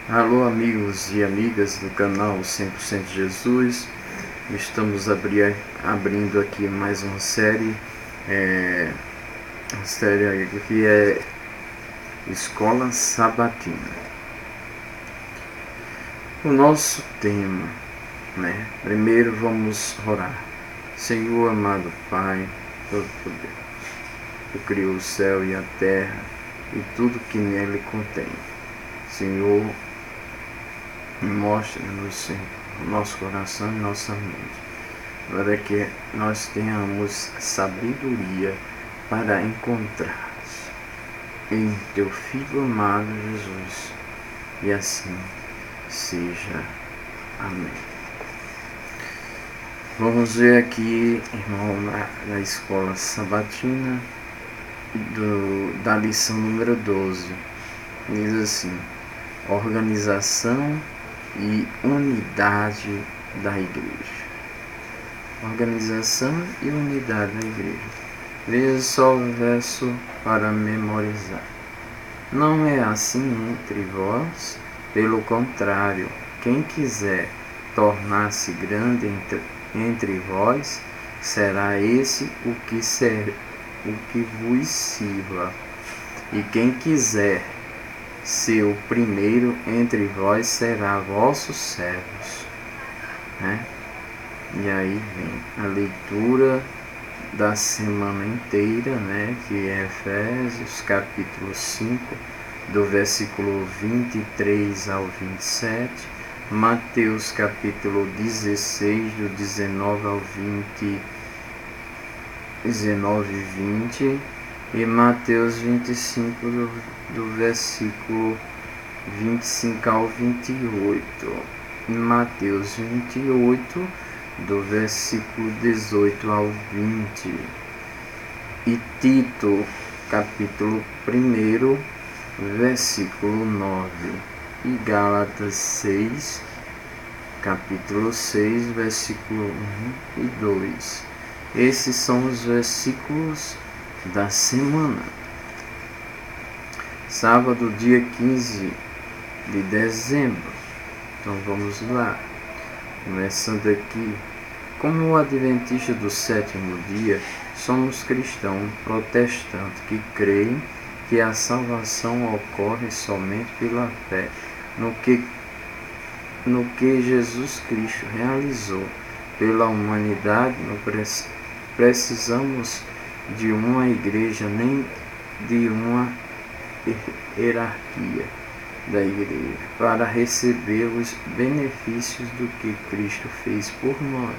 Alô, amigos e amigas do canal 100% Jesus. Estamos abrindo aqui mais uma série que é Escola Sabatina. O nosso tema, primeiro vamos orar. Senhor amado Pai, todo poder, Tu criou o céu e a terra e tudo que nele contém. Senhor, mostra-nos sempre o nosso coração e nossa mente, para que nós tenhamos sabedoria para encontrar em Teu Filho amado Jesus, e assim seja. Amém. Vamos ver aqui, irmão, na escola sabatina, da lição número 12. Diz assim: organização e unidade da igreja. Organização e unidade da igreja. Veja só o verso para memorizar. Não é assim entre vós, pelo contrário, quem quiser tornar-se grande entre vós, será esse o que vos sirva. E quem quiser ser o primeiro entre vós, será vossos servos. E aí vem a leitura da semana inteira, que é Efésios capítulo 5, do versículo 23 ao 27, Mateus capítulo 16, do 19 ao 19 e 20, e Mateus 25, do versículo 25 ao 28, e Mateus 28, do versículo 18 ao 20, e Tito, capítulo 1, versículo 9, e Gálatas 6, capítulo 6, versículo 1 e 2. Esses são os versículos da semana. Sábado, dia 15 de dezembro. Então vamos lá. Começando aqui. Como adventista do sétimo dia, somos cristãos protestantes que creem que a salvação ocorre somente pela fé no que Jesus Cristo realizou pela humanidade. Não precisamos de uma igreja nem de uma hierarquia da igreja para receber os benefícios do que Cristo fez por nós.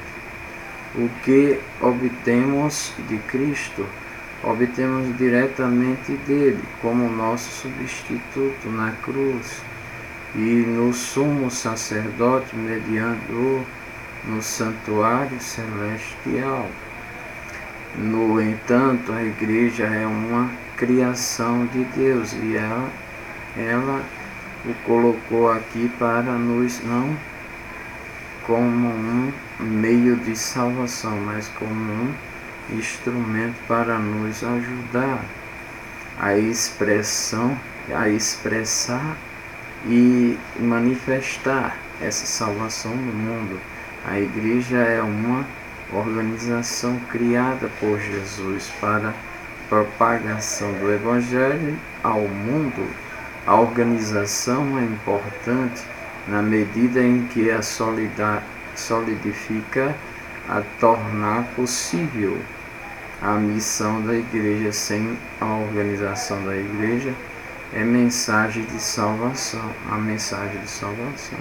O que obtemos de Cristo, obtemos diretamente dele, como nosso substituto na cruz e no sumo sacerdote mediador no santuário celestial. No entanto, a igreja é uma criação de Deus e ela o colocou aqui para nos, não como um meio de salvação, mas como um instrumento para nos ajudar a expressar e manifestar essa salvação no mundo. A igreja é uma organização criada por Jesus para propagação do Evangelho ao mundo. A organização é importante na medida em que a solidifica a tornar possível a missão da igreja. Sem a organização da igreja, é mensagem de salvação. A mensagem de salvação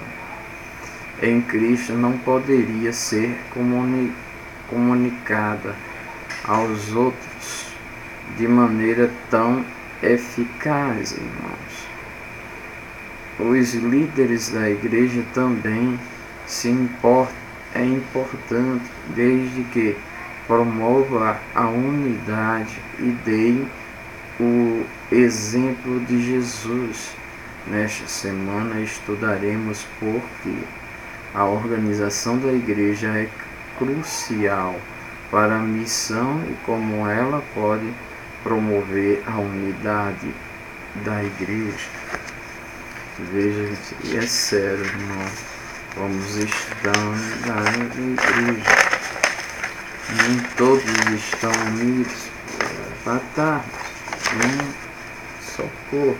em Cristo não poderia ser comunicada aos outros de maneira tão eficaz, irmãos. Os líderes da igreja também é importante, desde que promova a unidade e dê o exemplo de Jesus. Nesta semana estudaremos por que a organização da igreja é crucial para a missão e como ela pode promover a unidade da igreja. Veja, gente, e é sério, irmão. Vamos estar na igreja. Nem todos estão unidos para estar num só corpo.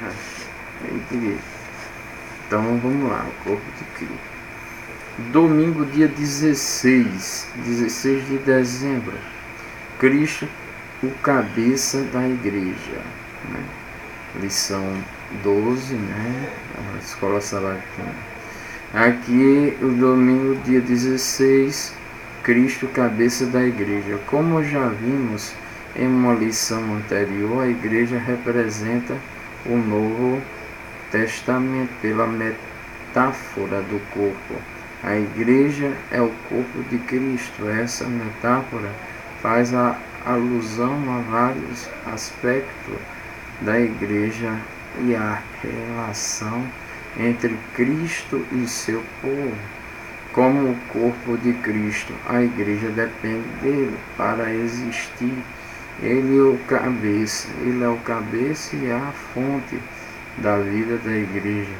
A igreja. Então vamos lá, o corpo de Cristo. Domingo, dia 16 de dezembro. Cristo, o cabeça da igreja. Né? Lição 12, né? A escola sabatina. Aqui, o domingo, dia 16, Cristo, cabeça da igreja. Como já vimos em uma lição anterior, a igreja representa o Novo Testamento pela metáfora do corpo. A igreja é o corpo de Cristo. Essa metáfora faz a alusão a vários aspectos da igreja e a relação entre Cristo e seu povo. Como o corpo de Cristo, a igreja depende dele para existir. Ele é o cabeça e a fonte da vida da igreja.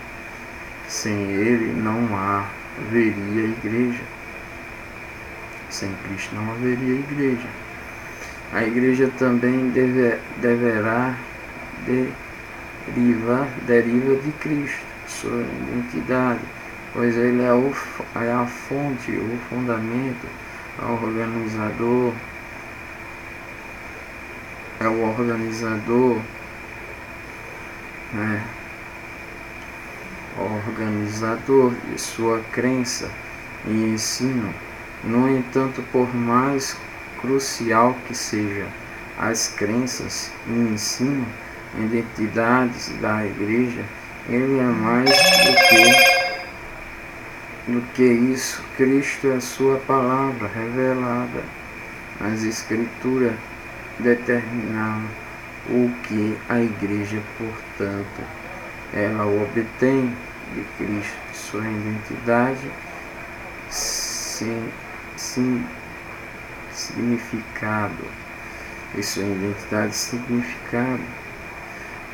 Sem ele não haveria igreja. Sem Cristo não haveria igreja. A igreja também deverá deriva de Cristo, sua identidade, pois ele é a fonte, o fundamento, o organizador de sua crença e ensino. No entanto, por mais crucial que seja as crenças e ensino, identidades da igreja, ele é mais do que isso. Cristo é sua palavra revelada. As escrituras determinam o que a igreja, portanto, ela obtém de Cristo, sua identidade, significado. E sua identidade e significado.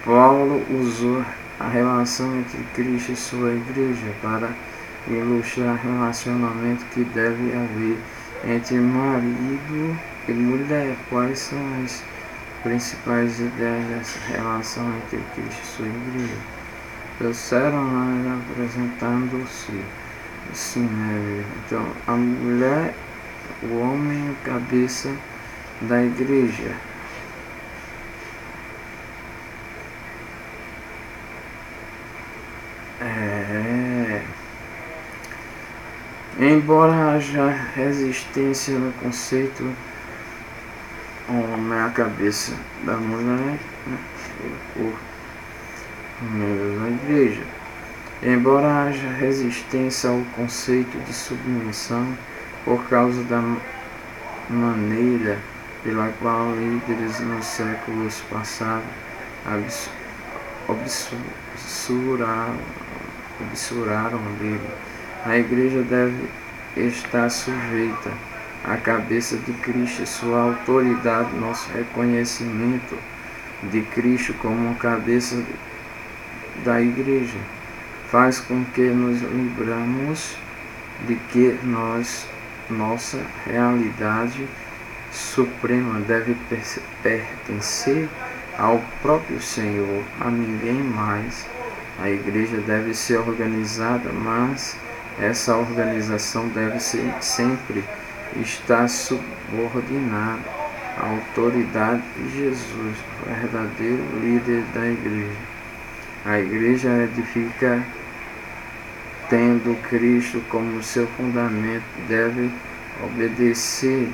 Paulo usou a relação entre Cristo e sua igreja para ilustrar o relacionamento que deve haver entre marido e mulher. Quais são as principais ideias dessa relação entre Cristo e sua igreja? Trouxeram apresentando-se assim, né? Então, a mulher, o homem, o cabeça da igreja. Embora haja resistência no conceito, o homem é a cabeça da mulher, né? O corpo, membro da igreja. Embora haja resistência ao conceito de submissão por causa da maneira pela qual líderes nos séculos passados obsuraram dele, a igreja deve estar sujeita à cabeça de Cristo, sua autoridade. Nosso reconhecimento de Cristo como cabeça da igreja faz com que nos lembramos de que nossa realidade suprema deve pertencer ao próprio Senhor, a ninguém mais. A igreja deve ser organizada, mas essa organização deve sempre estar subordinada à autoridade de Jesus, o verdadeiro líder da igreja. A igreja edifica tendo Cristo como seu fundamento, deve obedecer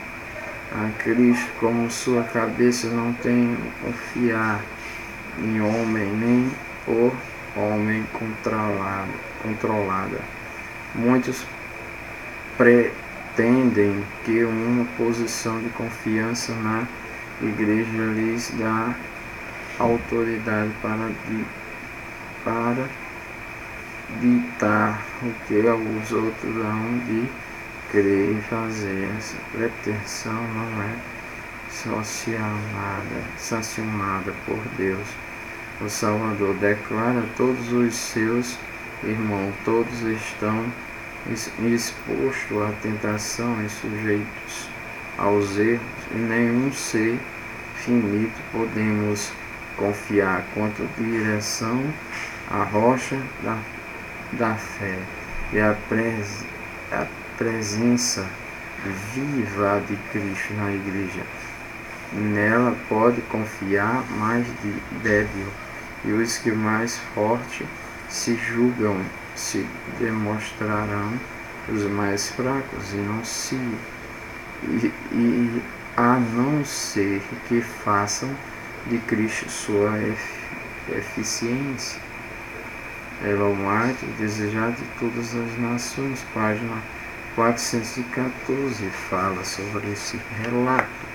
a Cristo como sua cabeça, não tem confiar em homem, nem por homem controlada. Muitos pretendem que uma posição de confiança na igreja lhes dá autoridade para ditar o que os outros hão de crer e fazer. Essa pretensão não é sancionada por Deus. O Salvador declara a todos os seus irmãos, todos estão expostos à tentação e sujeitos aos erros, e nenhum ser finito podemos confiar quanto direção à rocha da fé e a presença viva de Cristo na igreja. Nela pode confiar mais débil, e os que mais fortes se julgam se demonstrarão os mais fracos, e a não ser que façam de Cristo sua eficiência. Ellen White, Desejar de Todas as Nações, página 414, fala sobre esse relato.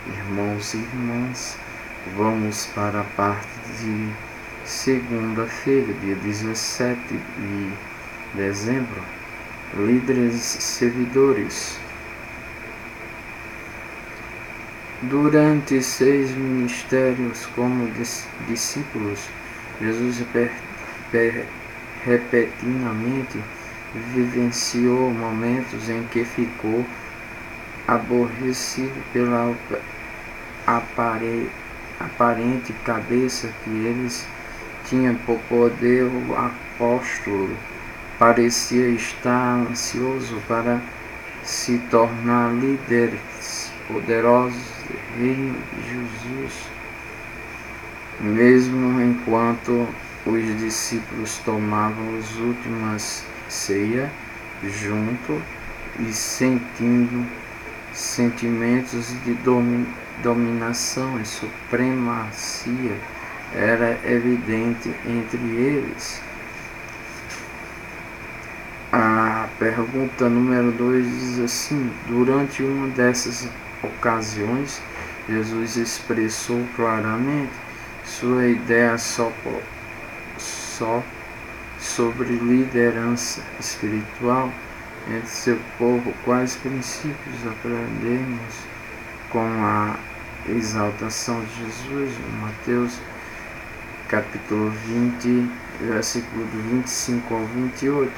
Irmãos e irmãs, vamos para a parte de segunda-feira, dia 17 de dezembro. Líderes e servidores. Durante 6 ministérios como discípulos, Jesus repetidamente vivenciou momentos em que ficou aborrecido pela aparente cabeça que eles tinham por poder. O apóstolo parecia estar ansioso para se tornar líderes poderosos do reino de Jesus, mesmo enquanto os discípulos tomavam as últimas ceia junto e sentindo sentimentos de dominação e supremacia era evidente entre eles. A pergunta número 2 diz assim: durante uma dessas ocasiões, Jesus expressou claramente sua ideia só sobre liderança espiritual entre seu povo. Quais princípios aprendemos com a exaltação de Jesus? Em Mateus capítulo 20, versículo 25 ao 28.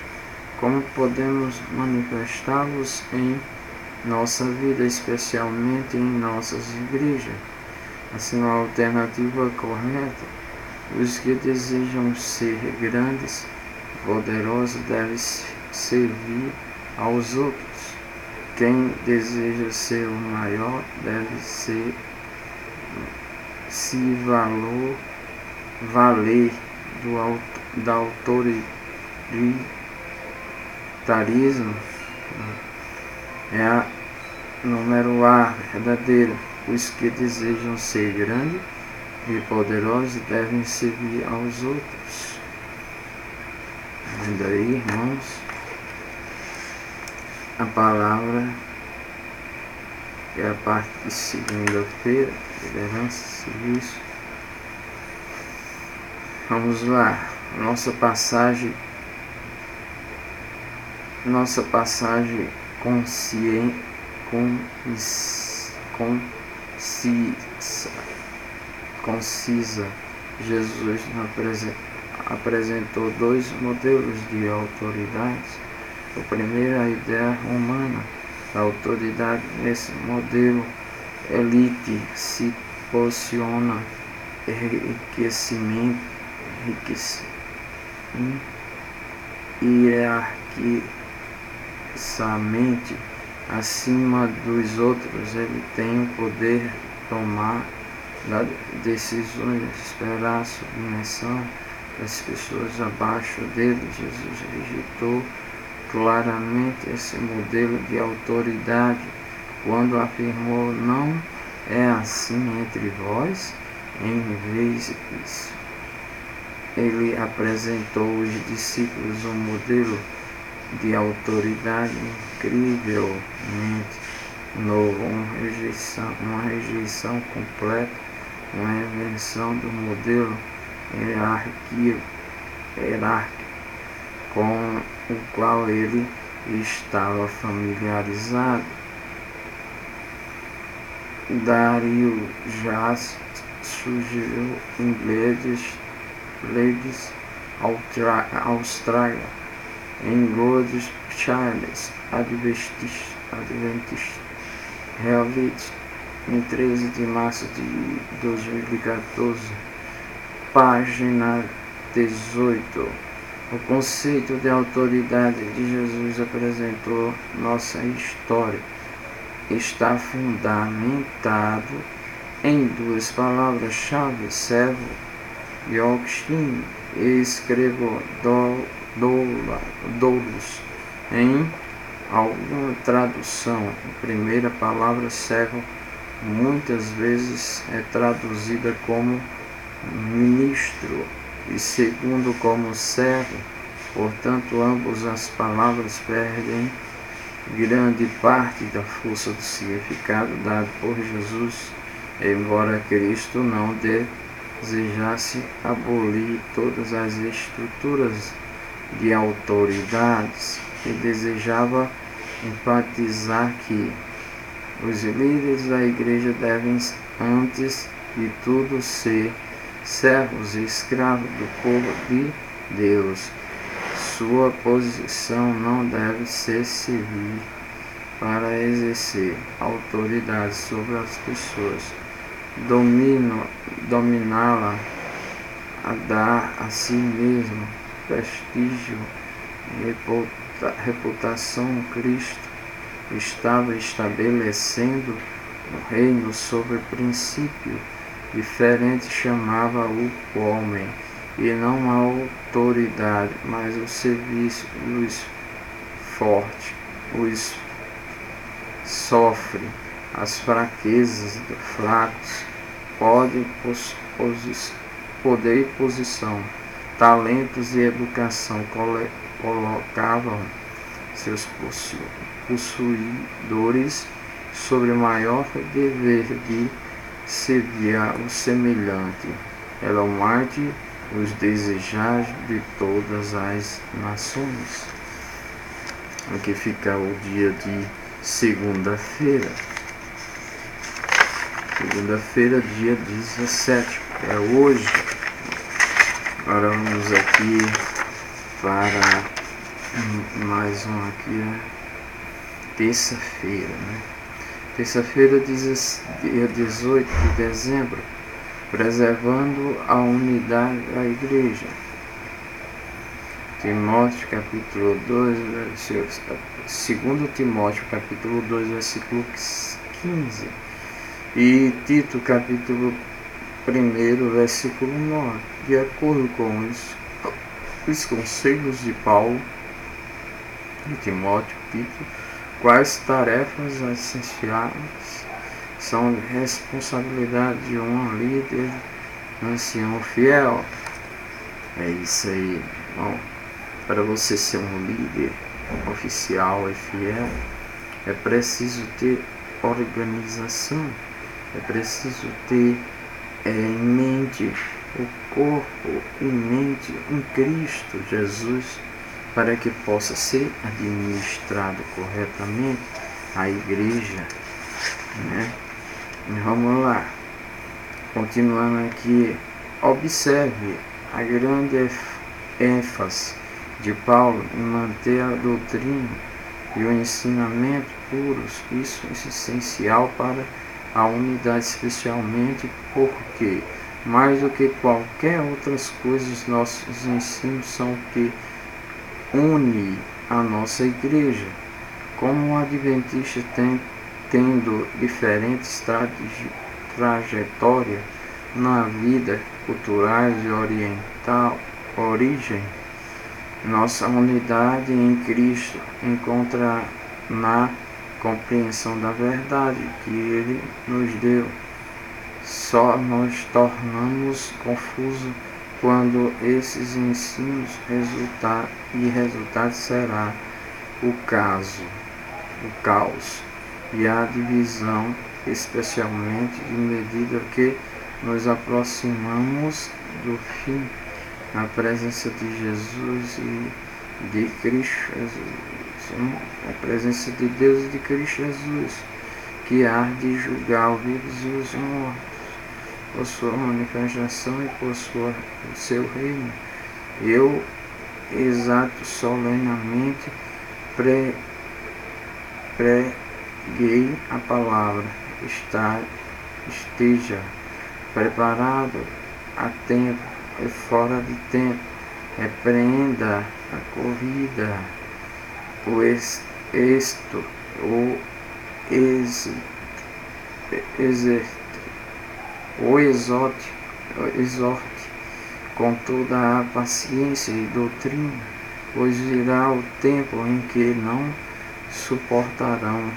Como podemos manifestá-los em nossa vida, especialmente em nossas igrejas? Assim, a alternativa correta: os que desejam ser grandes, poderosos, devem servir aos outros. Quem deseja ser o maior deve se valer da autoritarismo. É a número A verdadeira. Os que desejam ser grandes e poderosos devem servir aos outros. Vendo aí, irmãos, a palavra que é a parte de segunda-feira, liderança, serviço. Vamos lá, nossa passagem concisa. Jesus apresentou 2 modelos de autoridade. O primeiro é a ideia humana da autoridade. Nesse modelo, elite se posiciona hierarquicamente acima dos outros. Ele tem o poder de tomar decisões, esperar a submissão das pessoas abaixo dele. Jesus rejeitou claramente esse modelo de autoridade quando afirmou: não é assim entre vós. Em vez disso, ele apresentou aos discípulos um modelo de autoridade incrivelmente novo, uma rejeição completa, uma invenção do modelo hierárquico com o qual ele estava familiarizado. Dario surgiu em Leeds, Austrália, em Rhodes Charles Adventist Reality, em 13 de março de 2014, página 18. O conceito de autoridade de Jesus apresentou nossa história está fundamentado em duas palavras-chave: servo e Augustine escreveu doulos em alguma tradução. A primeira palavra servo muitas vezes é traduzida como ministro e segundo como servo, portanto ambas as palavras perdem grande parte da força do significado dado por Jesus, embora Cristo não desejasse abolir todas as estruturas de autoridades e desejava enfatizar que os líderes da igreja devem, antes de tudo, ser servos e escravos do povo de Deus. Sua posição não deve ser servir para exercer autoridade sobre as pessoas, dominá-la, a dar a si mesmo prestígio e reputação. Cristo estava estabelecendo um reino sobre princípio diferente, chamava-o homem, e não a autoridade, mas o serviço. Os fortes, os sofre as fraquezas dos fracos, poder e posição, talentos e educação colocavam seus possuidores sobre o maior dever de servir ao semelhante. Ela marte os desejos de todas as nações. Aqui fica o dia de segunda-feira. Segunda-feira, dia 17. É hoje. Agora vamos aqui para mais um aqui, terça-feira, né? Terça-feira, dia 18 de dezembro, preservando a unidade da igreja. Timóteo capítulo 2, 2 Timóteo capítulo 2, versículo 15. E Tito capítulo 1, versículo 9. De acordo com os conselhos de Paulo e Timóteo, Tito, quais tarefas essenciais são responsabilidade de um líder ancião fiel? É isso aí. Bom, para você ser um líder oficial e fiel, é preciso ter organização, é preciso ter em mente o corpo, em mente em Cristo Jesus, para que possa ser administrado corretamente a igreja, né? Vamos lá, continuando aqui. Observe a grande ênfase de Paulo em manter a doutrina e o ensinamento puros. Isso é essencial para a unidade, especialmente porque, mais do que qualquer outras coisas, nossos ensinos são o que une a nossa igreja. Como o adventista tendo diferentes trajetórias na vida, culturais e origem, nossa unidade em Cristo encontra na compreensão da verdade que Ele nos deu. Só nos tornamos confusos quando esses ensinos resultado será o caos e a divisão, especialmente de medida que nos aproximamos do fim, na presença de Jesus e de Cristo Jesus, a presença de Deus e de Cristo Jesus, que há de julgar os vivos e os mortos. por sua manifestação e por seu reino. Eu exato solenemente preguei a palavra. Esteja preparado a tempo e fora de tempo. Repreenda a corrida, o exorte com toda a paciência e doutrina, pois virá o tempo em que não suportarão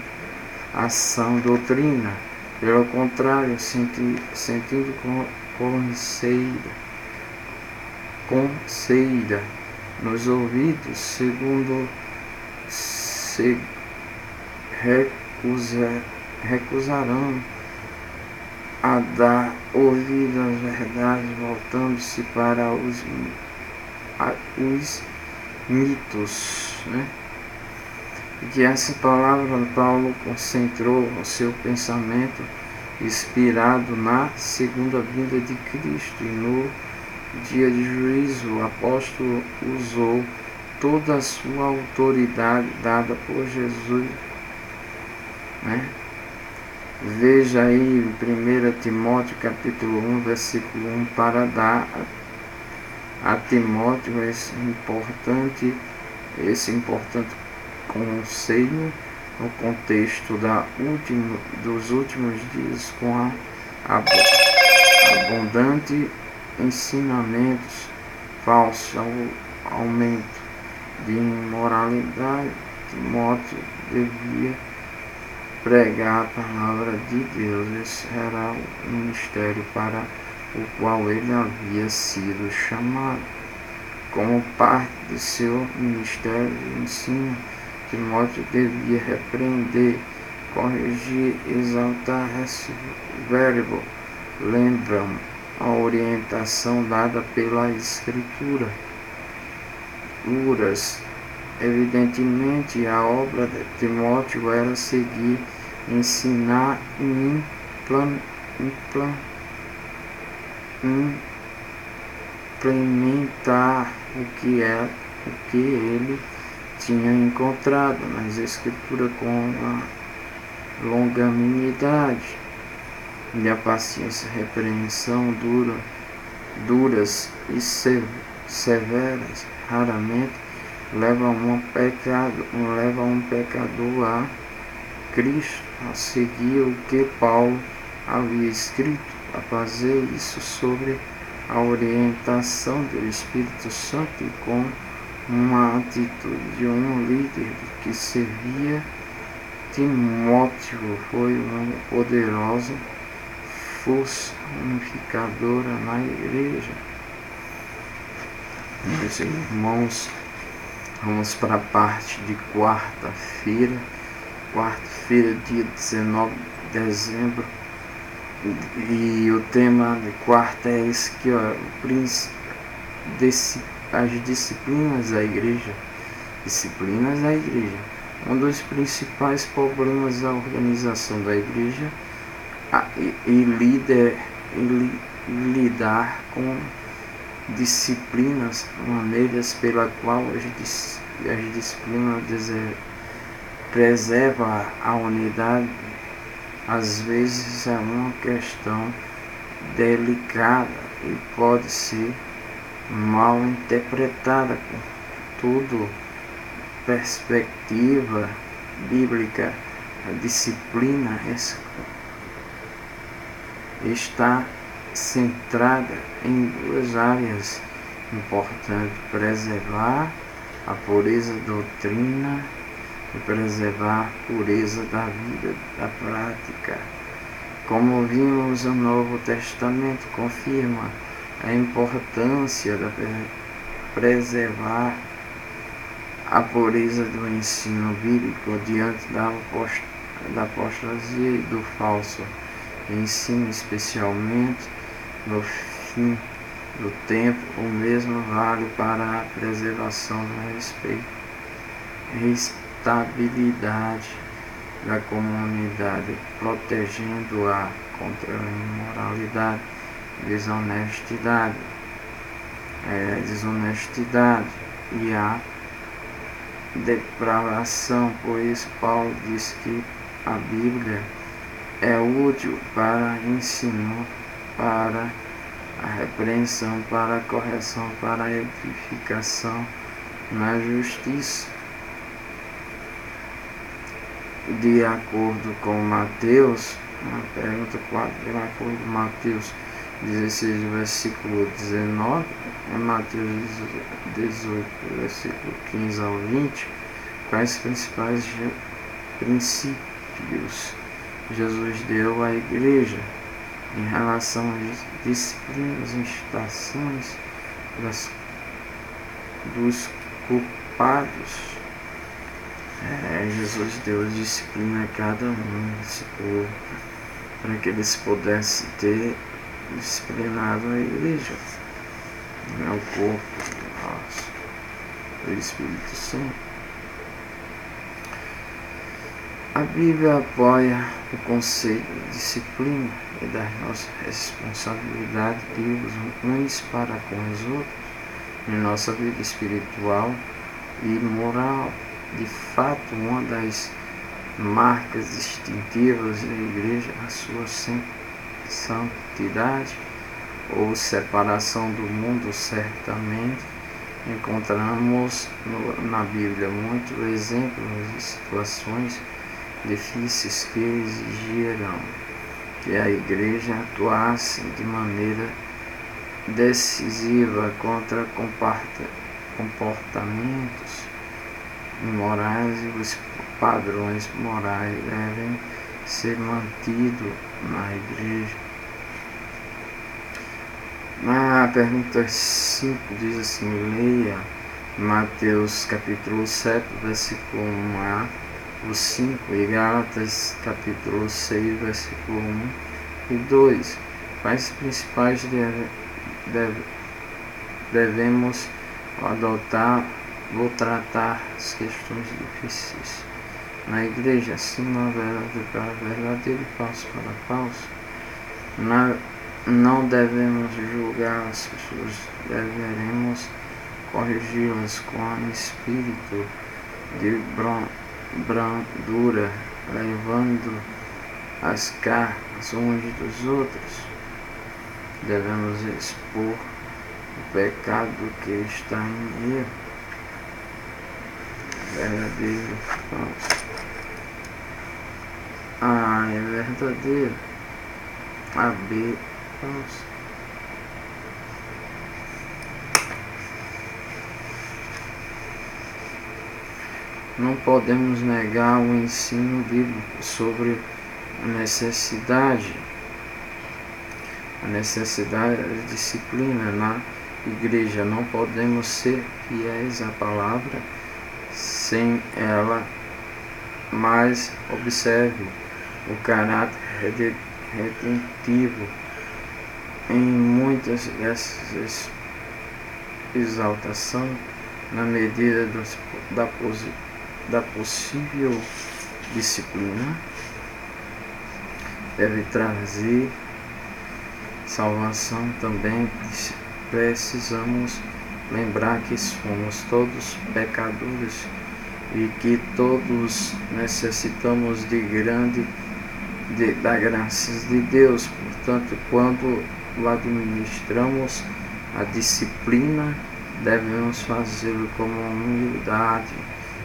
a sã doutrina. Pelo contrário, sentindo conceida nos ouvidos, segundo se recusarão a dar ouvido às verdades, voltando-se para os mitos, né? Que essa palavra Paulo concentrou o seu pensamento inspirado na segunda vinda de Cristo, e no dia de juízo o apóstolo usou toda a sua autoridade dada por Jesus, né? Veja aí 1 Timóteo capítulo 1, versículo 1, para dar a Timóteo esse importante conselho no contexto dos últimos dias, com abundante ensinamentos falsos, aumento de imoralidade. Timóteo devia pregar a palavra de Deus. Esse era o ministério para o qual ele havia sido chamado. Como parte de seu ministério de ensino, Timóteo devia repreender, corrigir, exaltar, verbo. Lembram a orientação dada pela Escritura. Evidentemente, a obra de Timóteo era seguir, ensinar e implementar o que ele tinha encontrado nas Escrituras, com a longanimidade e a paciência, repreensão duras e severas, raramente leva um pecador a Cristo, a seguir o que Paulo havia escrito, a fazer isso sobre a orientação do Espírito Santo e com uma atitude de um líder que servia. Timóteo foi uma poderosa força unificadora na igreja. Meus irmãos, vamos para a parte de quarta-feira, dia 19 de dezembro. E o tema de quarta é esse aqui, ó, as disciplinas da igreja. Disciplinas da igreja. Um dos principais problemas da organização da igreja lidar com disciplinas, maneiras pela qual as disciplinas preservam a unidade. Às vezes é uma questão delicada e pode ser mal interpretada, contudo, perspectiva bíblica. A disciplina está centrada em duas áreas importantes: preservar a pureza da doutrina e preservar a pureza da vida, da prática. Como vimos, o Novo Testamento confirma a importância de preservar a pureza do ensino bíblico diante da apostasia e do falso ensino, especialmente no fim do tempo. O mesmo vale para a preservação da estabilidade da comunidade, protegendo-a contra a imoralidade desonestidade e a depravação. Por isso Paulo diz que a Bíblia é útil para ensino, para a repreensão, para a correção, para a edificação na justiça. De acordo com Mateus, uma pergunta 4, de acordo com Mateus 16, versículo 19, em Mateus 18, versículo 15 ao 20, quais os principais princípios Jesus deu à igreja em relação às disciplinas, instalações dos culpados. Jesus deu disciplina a cada um desse povo para que eles pudessem ter disciplinado a igreja, o corpo do Espírito Santo. A Bíblia apoia o conceito de disciplina e das nossas responsabilidades uns para com os outros em nossa vida espiritual e moral. De fato, uma das marcas distintivas da igreja é a sua santidade ou separação do mundo. Certamente encontramos na Bíblia muitos exemplos de situações difíceis que exigiram que a igreja atuasse de maneira decisiva contra comportamentos imorais, e os padrões morais devem ser mantidos na igreja. Na pergunta 5 diz assim: leia Mateus capítulo 7, versículo 1a, o 5, e Gálatas capítulo 6, versículo 1 e 2. Quais principais devemos adotar? Vou tratar as questões difíceis na igreja, assim na verdade para verdadeiro e falso para falso. Não devemos julgar as pessoas, deveremos corrigi-las com espírito de brandura, levando as cargas uns dos outros. Devemos expor o pecado que está em erro, verdadeiro, falso. A é verdadeiro, a B falso. Não podemos negar o ensino bíblico sobre a necessidade da disciplina na igreja. Não podemos ser fiéis à palavra sem ela, mas observe o caráter redentivo em muitas dessas exaltação, na medida da possível disciplina, deve trazer salvação. Também precisamos lembrar que somos todos pecadores e que todos necessitamos da graça de Deus. Portanto, quando administramos a disciplina, devemos fazê-lo com humildade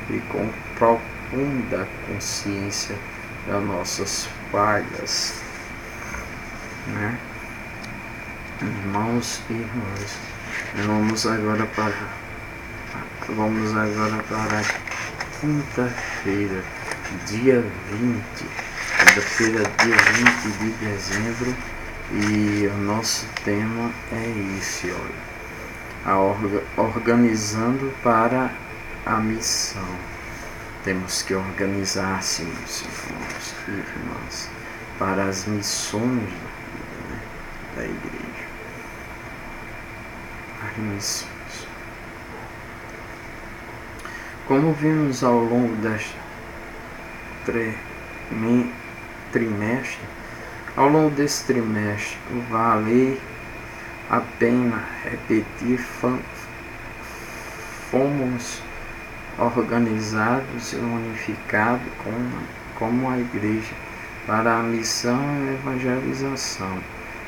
e com profunda consciência das nossas falhas, Irmãos e irmãs, vamos agora para a quinta-feira, dia 20, quinta-feira, dia 20 de dezembro, e o nosso tema é esse, organizando para a missão. Temos que organizar-se, meus irmãos e irmãs, para as missões da igreja. As missões. Como vimos ao longo deste trimestre, ao longo desse trimestre, o Vale a pena repetir, fomos organizados e unificados como a igreja para a missão e evangelização.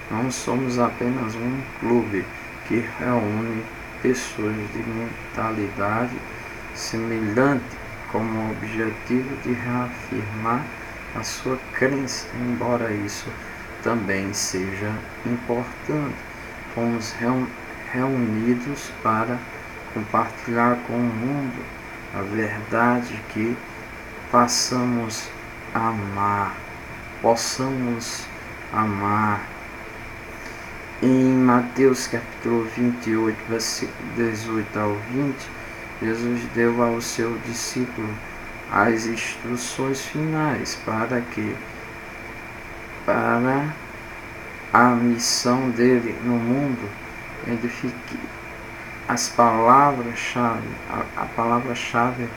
Não somos apenas um clube que reúne pessoas de mentalidade semelhante com o objetivo de reafirmar a sua crença, embora isso também seja importante. Fomos reunidos para compartilhar com o mundo a verdade que possamos amar. Em Mateus capítulo 28, versículo 18 ao 20, Jesus deu ao seu discípulo as instruções finais para a missão dele no mundo. Identifique as palavras-chave, a palavra-chave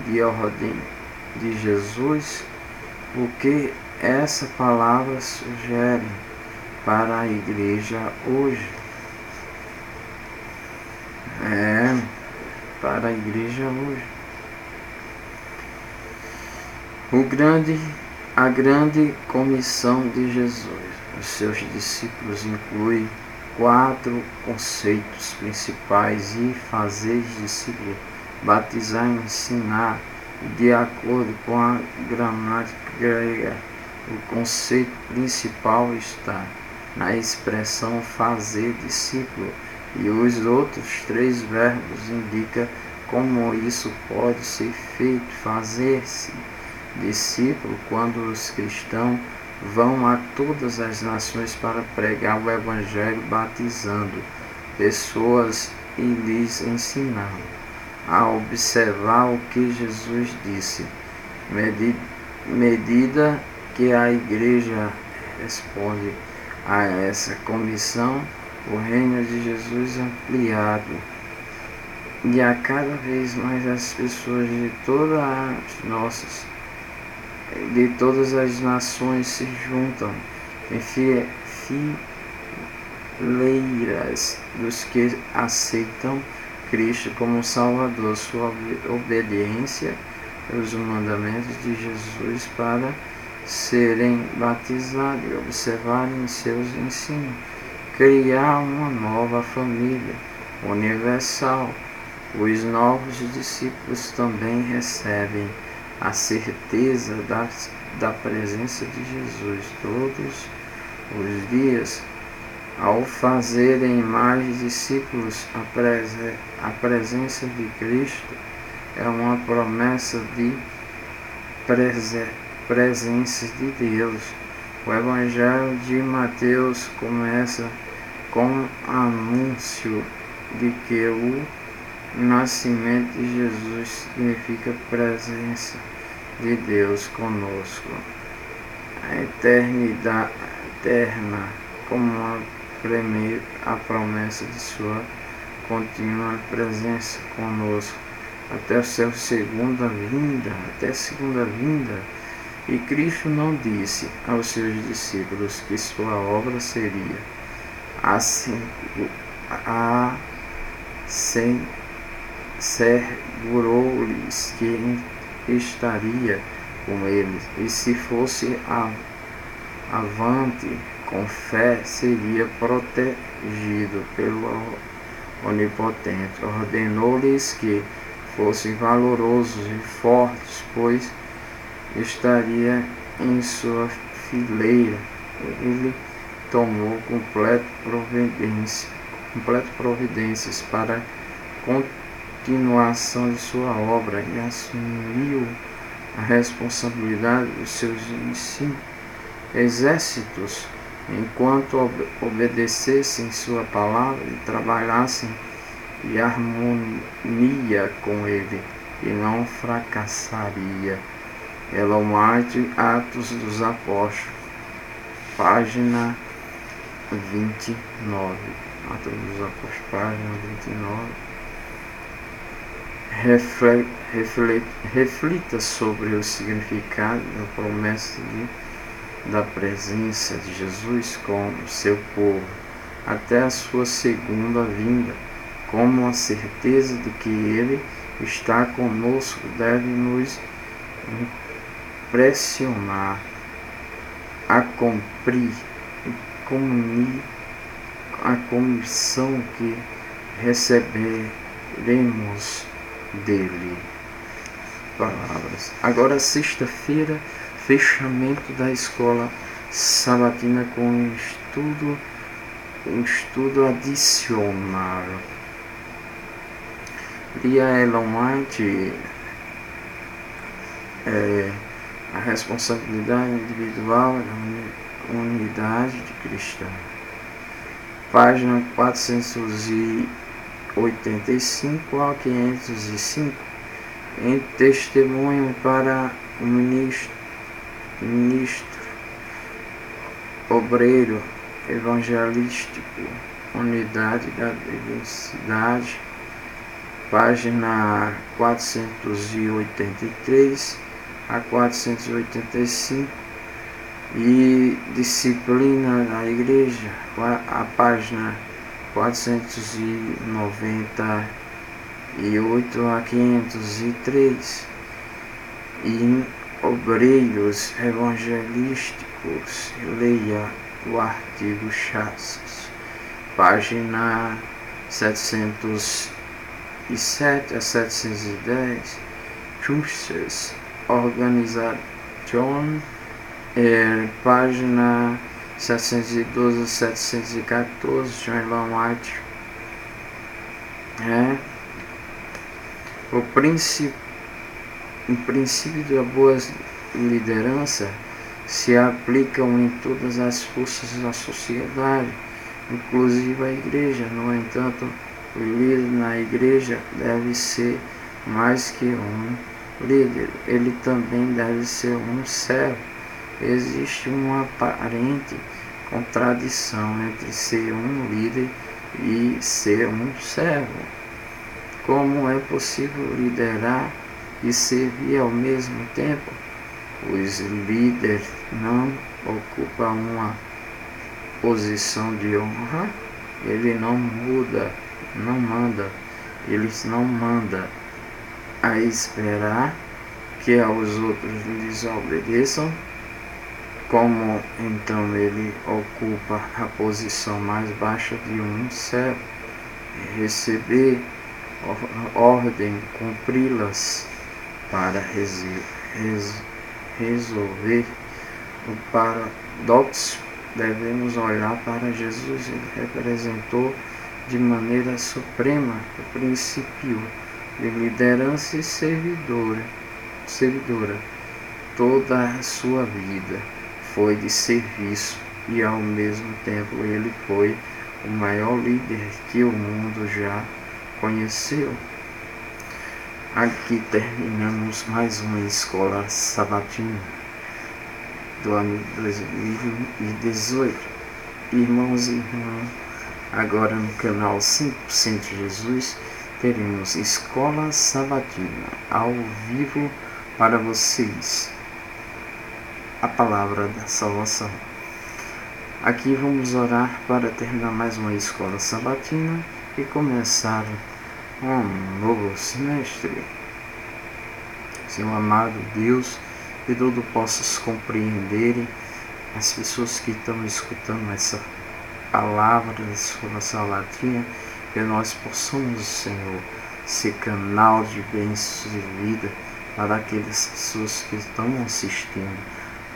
de ordem de Jesus, o que essa palavra sugere para a igreja hoje. Para a igreja hoje. A grande comissão de Jesus. Os seus discípulos incluem 4 conceitos principais: e fazer discípulos, batizar e ensinar. De acordo com a gramática grega, o conceito principal está na expressão fazer discípulo, e os outros 3 verbos indicam como isso pode ser feito. Fazer-se discípulo quando os cristãos vão a todas as nações para pregar o Evangelho, batizando pessoas e lhes ensinando a observar o que Jesus disse. Medida que a igreja responde a essa comissão, o reino de Jesus é ampliado e a cada vez mais as pessoas de todas as nações se juntam em fileiras dos que aceitam Cristo como Salvador. Sua obediência aos mandamentos de Jesus para serem batizados e observarem seus ensinos, criar uma nova família universal. Os novos discípulos também recebem a certeza da presença de Jesus todos os dias. Ao fazerem mais discípulos, a presença de Cristo é uma promessa de presença de Deus. O Evangelho de Mateus começa com o anúncio de que o nascimento de Jesus significa presença de Deus conosco. A eternidade eterna como a promessa de sua contínua presença conosco até a segunda vinda. E Cristo não disse aos seus discípulos que sua obra seria assegurou-lhes que estaria com eles, e se fosse avante com fé, seria protegido pelo Onipotente. Ordenou-lhes que fossem valorosos e fortes, pois estaria em sua fileira. Ele tomou completa providências para a continuação de sua obra e assumiu a responsabilidade dos seus exércitos, enquanto obedecessem sua palavra e trabalhassem em harmonia com ele, e não fracassaria. Ellen White, Atos dos Apóstolos, página 29. Atos dos Apóstolos, página 29. Reflita sobre o significado da promessa da presença de Jesus com o seu povo. até a sua segunda vinda, como a certeza de que Ele está conosco deve nos pressionar a cumprir a comissão que receberemos dele. Palavras. Agora, sexta-feira, fechamento da escola sabatina com um estudo adicional. Lia Ellen White, a responsabilidade individual na unidade de cristão. Página 485 a 505. Em testemunho para o ministro, obreiro, evangelístico, unidade da diversidade, página 483 a 485, e disciplina da igreja, a página 498 a 503, e obreiros evangelísticos, leia o artigo Chassis, página 707 a 710, Justice Organization, página 712 a 714, John Ellen White. O princípio da boa liderança se aplicam em todas as forças da sociedade, inclusive a igreja. No entanto, o líder na igreja deve ser mais que um líder, ele também deve ser um servo. Existe uma aparente contradição entre ser um líder e ser um servo. Como é possível liderar e servir ao mesmo tempo? Os líderes não ocupam uma posição de honra, ele não manda, eles não mandam a esperar que aos outros lhes obedeçam. Como então ele ocupa a posição mais baixa de um servo, receber ordem, cumpri-las para resolver o paradoxo, devemos olhar para Jesus. Ele representou de maneira suprema o princípio de liderança e servidora. Toda a sua vida foi de serviço e ao mesmo tempo ele foi o maior líder que o mundo já conheceu. Aqui terminamos mais uma escola sabatina do ano 2018. Irmãos e irmãs, agora no canal 100% Jesus teremos escola sabatina ao vivo para vocês. A palavra da salvação. Aqui vamos orar para terminar mais uma escola sabatina e começar um novo semestre. Senhor amado Deus, que tudo possas compreenderem as pessoas que estão escutando essa palavra da escola sabatina, que nós possamos, Senhor, ser canal de bênçãos de vida para aquelas pessoas que estão assistindo,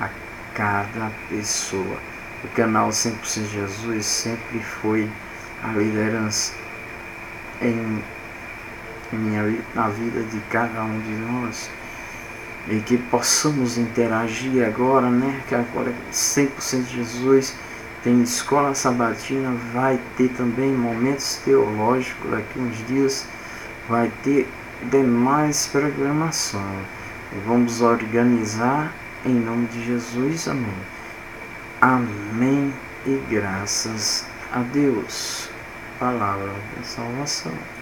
a cada pessoa. O canal 100% Jesus sempre foi a liderança na vida de cada um de nós, e que possamos interagir agora, que agora 100% Jesus tem escola sabatina, vai ter também momentos teológicos, daqui uns dias vai ter demais programação, e vamos organizar em nome de Jesus, amém. Amém e graças a Deus. Palavra da salvação.